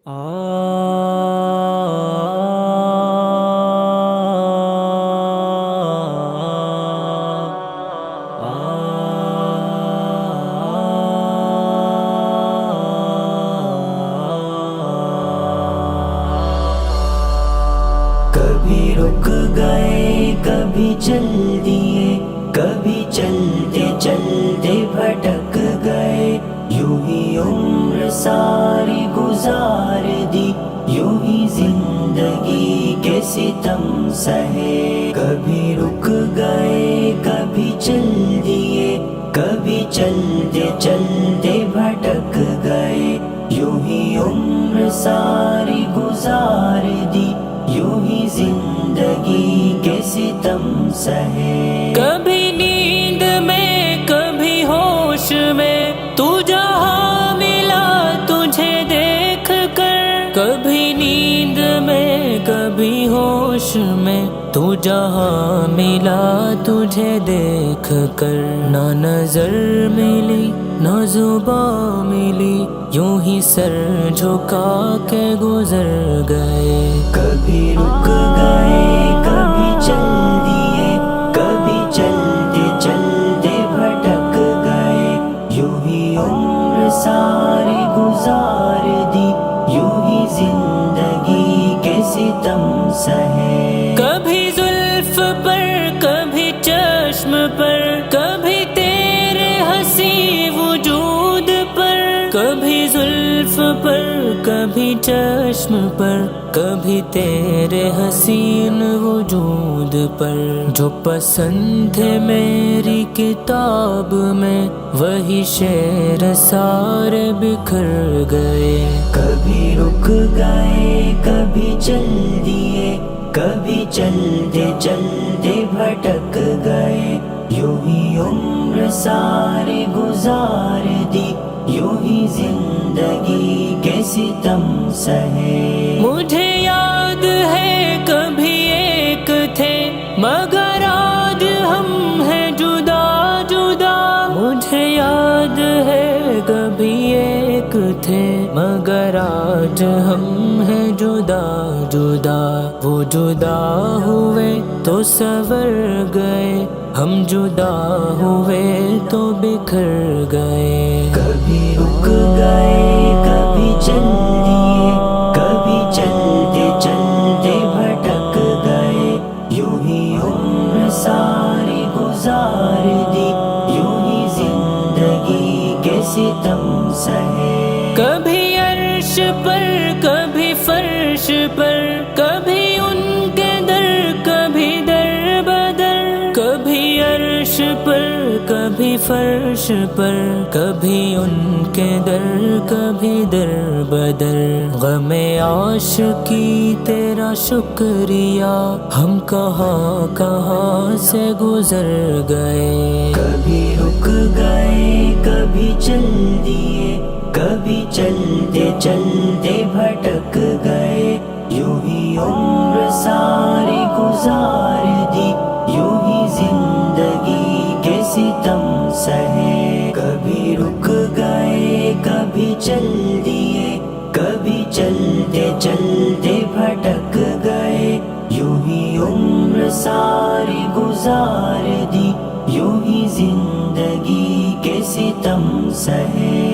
کبھی رک گئے کبھی چل دیے، کبھی چلتے چلتے بھٹک گئے، یوں ہی عمر ساری گزار دی، یوں ہی زندگی کے ستم سہے۔ کبھی رک گئے کبھی چل دیے، کبھی چلتے چلتے بھٹک گئے، یوں ہی عمر ساری گزار دی، یوں ہی زندگی کے ستم سہے۔ کبھی نیند میں کبھی ہوش میں تو جہاں ملا تجھے دیکھ کر، کبھی نیند میں کبھی ہوش میں تو جہاں ملا تجھے دیکھ کر، نہ نظر ملی نہ زباں ملی، یوں ہی سر جھکا کے گزر گئے۔ کبھی رک گئے کبھی چل دیے، کبھی چلتے چلتے بھٹک گئے، یوں ہی عمر ساری گزار دی، یوں ہی زندگی کے ستم سہے۔ کبھی زلف پر کبھی چشم پر، کبھی تیرے ہنسی وجود پر، کبھی زلف پر کبھی چشم پر، کبھی تیرے حسین وجود پر، جو پسند تھے میری کتاب میں وہی شعر سارے بکھر گئے۔ کبھی رک گئے کبھی چل دیے، کبھی چلتے چلتے بھٹک گئے، یوں ہی عمر ساری گزار دی، یوں ہی زندگی کے ستم سہے۔ مجھے یاد ہے کبھی ایک تھے مگر آج ہم ہیں جدا جدا، مجھے یاد ہے کبھی ایک تھے مگر آج ہم ہیں جدا جدا، وہ جدا ہوئے تو سنور گئے، ہم جدا ہوئے تو بکھر گئے۔ کبھی رک گئے کبھی چل دیے، کبھی چلتے چلتے بھٹک گئے، یوں ہی عمر ساری گزار دی، یوں ہی زندگی کے ستم سہے۔ کبھی عرش پر کبھی فرش پر، کبھی ان کے در کبھی در بدر، کبھی عرش پر کبھی فرش پر، کبھی ان کے در کبھی در بدر، غم عاشقی تیرا شکریہ ہم کہاں کہاں سے گزر گئے۔ کبھی رک گئے کبھی چل دیے، کبھی چلتے چلتے بھٹک گئے، یوں ہی عمر ساری گزار دی، یوں ہی زندگی کے ستم سہے۔ کبھی رک گئے کبھی چل دیے، کبھی چلتے چلتے بھٹک گئے، یوں ہی عمر ساری گزار دی، یوں ہی زندگی کے ستم سہے۔